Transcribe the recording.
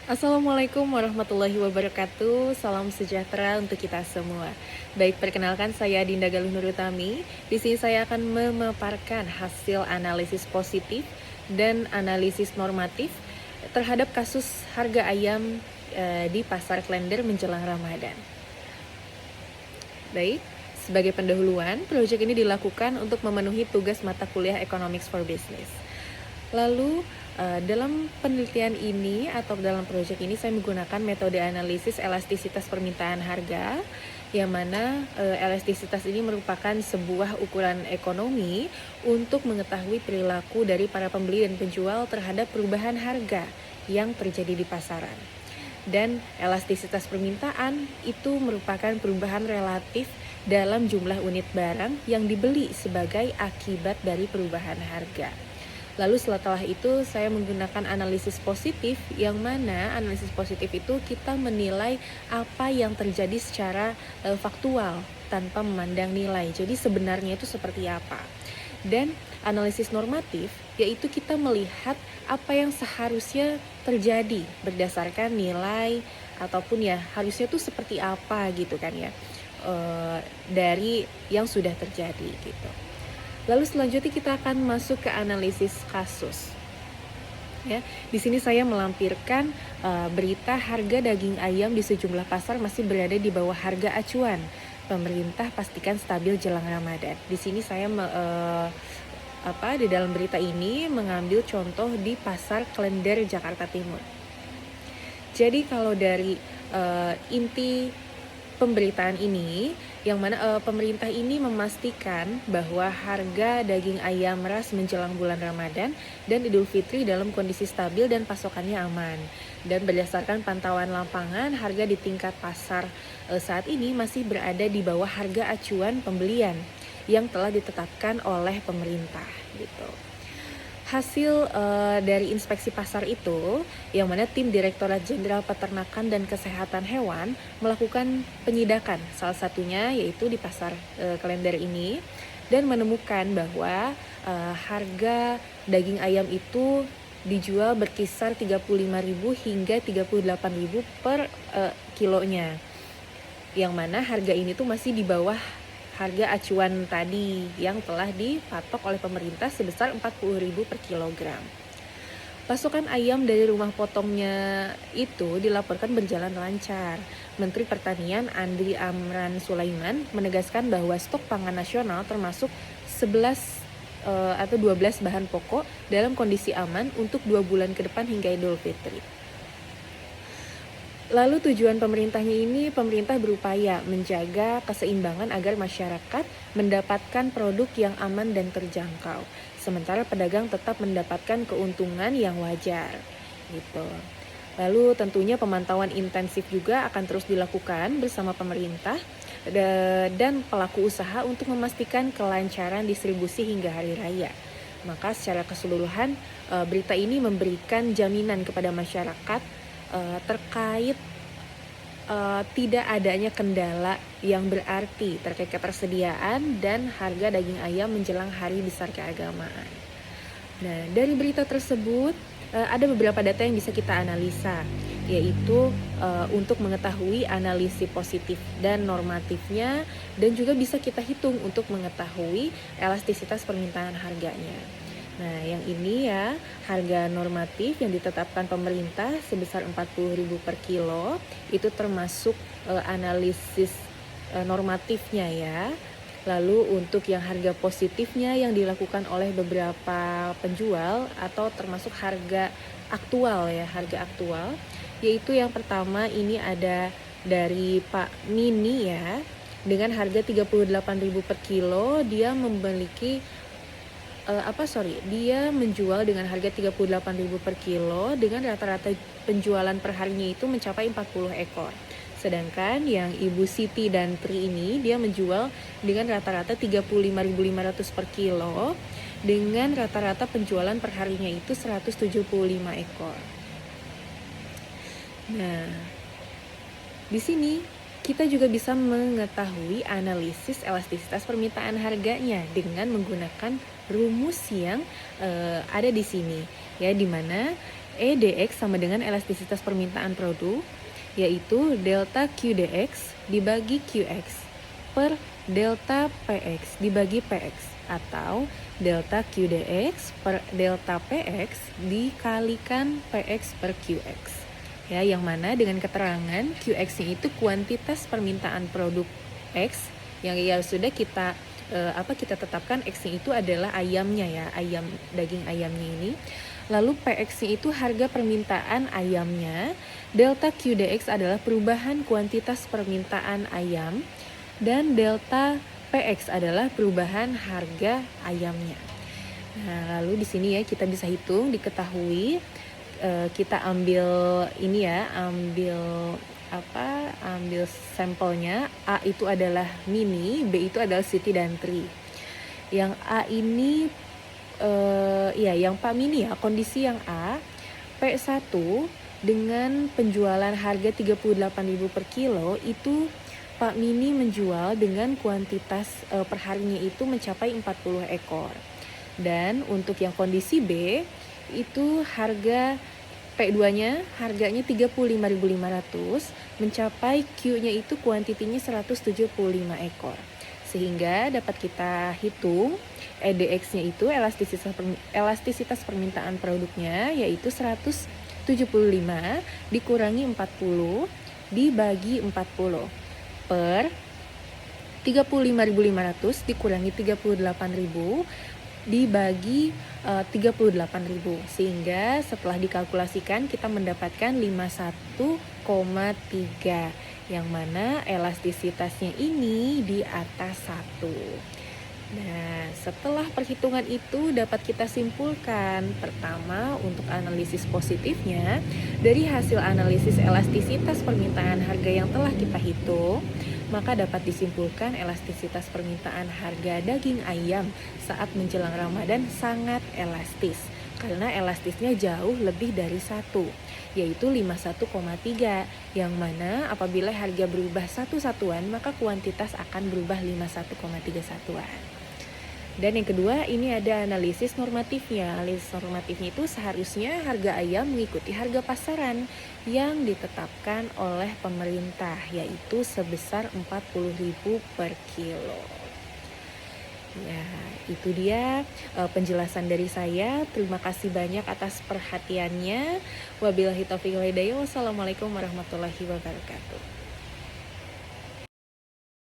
Assalamualaikum warahmatullahi wabarakatuh. Salam sejahtera untuk kita semua. Baik, perkenalkan saya Dinda Galuh Nurutami. Di sini saya akan memaparkan hasil analisis positif dan analisis normatif terhadap kasus harga ayam di Pasar Klender menjelang Ramadan. Baik, sebagai pendahuluan, proyek ini dilakukan untuk memenuhi tugas mata kuliah Economics for Business. Lalu dalam penelitian ini atau dalam proyek ini saya menggunakan metode analisis elastisitas permintaan harga, yang mana elastisitas ini merupakan sebuah ukuran ekonomi untuk mengetahui perilaku dari para pembeli dan penjual terhadap perubahan harga yang terjadi di pasaran. Dan elastisitas permintaan itu merupakan perubahan relatif dalam jumlah unit barang yang dibeli sebagai akibat dari perubahan harga. Lalu setelah itu saya menggunakan analisis positif, yang mana analisis positif itu kita menilai apa yang terjadi secara faktual tanpa memandang nilai. Jadi sebenarnya itu seperti apa. Dan analisis normatif yaitu kita melihat apa yang seharusnya terjadi berdasarkan nilai ataupun ya harusnya itu seperti apa gitu kan ya, dari yang sudah terjadi gitu. Lalu selanjutnya kita akan masuk ke analisis kasus. Ya, di sini saya melampirkan berita harga daging ayam di sejumlah pasar masih berada di bawah harga acuan. Pemerintah pastikan stabil jelang Ramadan. Di sini saya di dalam berita ini mengambil contoh di Pasar Klender Jakarta Timur. Jadi kalau dari inti pemberitaan ini, yang mana pemerintah ini memastikan bahwa harga daging ayam ras menjelang bulan Ramadan dan Idul Fitri dalam kondisi stabil dan pasokannya aman. Dan berdasarkan pantauan lapangan, harga di tingkat pasar saat ini masih berada di bawah harga acuan pembelian yang telah ditetapkan oleh pemerintah gitu. Hasil dari inspeksi pasar itu, yang mana tim Direktorat Jenderal Peternakan dan Kesehatan Hewan melakukan penyidakan, salah satunya yaitu di Pasar Klender ini, dan menemukan bahwa harga daging ayam itu dijual berkisar 35.000 hingga 38.000 per kilonya, yang mana harga ini tuh masih di bawah harga acuan tadi yang telah dipatok oleh pemerintah sebesar 40.000 per kilogram. Pasokan ayam dari rumah potongnya itu dilaporkan berjalan lancar. Menteri Pertanian Andri Amran Sulaiman menegaskan bahwa stok pangan nasional termasuk 11 atau 12 bahan pokok dalam kondisi aman untuk 2 bulan ke depan hingga Idul Fitri. Lalu tujuan pemerintahnya ini, pemerintah berupaya menjaga keseimbangan agar masyarakat mendapatkan produk yang aman dan terjangkau, sementara pedagang tetap mendapatkan keuntungan yang wajar, gitu. Lalu tentunya pemantauan intensif juga akan terus dilakukan bersama pemerintah dan pelaku usaha untuk memastikan kelancaran distribusi hingga hari raya. Maka secara keseluruhan berita ini memberikan jaminan kepada masyarakat terkait tidak adanya kendala yang berarti terkait ketersediaan dan harga daging ayam menjelang hari besar keagamaan. Nah, dari berita tersebut ada beberapa data yang bisa kita analisa, yaitu untuk mengetahui analisis positif dan normatifnya, dan juga bisa kita hitung untuk mengetahui elastisitas permintaan harganya. Nah, yang ini ya, harga normatif yang ditetapkan pemerintah sebesar 40.000 per kilo, itu termasuk analisis normatifnya ya. Lalu untuk yang harga positifnya yang dilakukan oleh beberapa penjual atau termasuk harga aktual ya, harga aktual, yaitu yang pertama ini ada dari Pak Mini ya, dengan harga 38.000 per kilo, dia memiliki dia menjual dengan harga 38.000 per kilo dengan rata-rata penjualan per harinya itu mencapai 40 ekor. Sedangkan yang Ibu Siti dan Tri ini dia menjual dengan rata-rata 35.500 per kilo dengan rata-rata penjualan per harinya itu 175 ekor. Nah, di sini kita juga bisa mengetahui analisis elastisitas permintaan harganya dengan menggunakan rumus yang ada di sini ya, di mana EDX sama dengan elastisitas permintaan produk, yaitu delta QDX dibagi QX per delta PX dibagi PX, atau delta QDX per delta PX dikalikan PX per QX. Ya, yang mana dengan keterangan QX-nya itu kuantitas permintaan produk X yang ya sudah kita kita tetapkan X-nya itu adalah ayamnya ya, daging ayamnya ini. Lalu PX-nya itu harga permintaan ayamnya, delta QDX adalah perubahan kuantitas permintaan ayam, dan delta PX adalah perubahan harga ayamnya. Nah, lalu di sini ya kita bisa hitung, diketahui kita ambil ambil sampelnya. A itu adalah mini, B itu adalah city dan tri. Yang A ini yang Pak mini ya, kondisi yang A, P1 dengan penjualan harga 38.000 per kilo, itu Pak mini menjual dengan kuantitas perharinya itu mencapai 40 ekor. Dan untuk yang kondisi B, itu harga P2-nya harganya 35.500, mencapai Q-nya itu kuantitinya 175 ekor. Sehingga dapat kita hitung EDX-nya itu elastisitas permintaan produknya yaitu 175 dikurangi 40 dibagi 40 per 35.500 dikurangi 38.000 dibagi 38.000, sehingga setelah dikalkulasikan kita mendapatkan 51,3, yang mana elastisitasnya ini di atas 1. Nah, setelah perhitungan itu dapat kita simpulkan, pertama untuk analisis positifnya, dari hasil analisis elastisitas permintaan harga yang telah kita hitung, maka dapat disimpulkan elastisitas permintaan harga daging ayam saat menjelang Ramadan sangat elastis, karena elastisnya jauh lebih dari 1, yaitu 51,3, yang mana apabila harga berubah 1 satuan maka kuantitas akan berubah 51,3 satuan. Dan yang kedua, ini ada analisis normatifnya. Analisis normatifnya itu seharusnya harga ayam mengikuti harga pasaran yang ditetapkan oleh pemerintah, yaitu sebesar 40.000 per kilo. Ya, itu dia penjelasan dari saya. Terima kasih banyak atas perhatiannya. Wabillahi taufiq wal hidayah. Wassalamualaikum warahmatullahi wabarakatuh.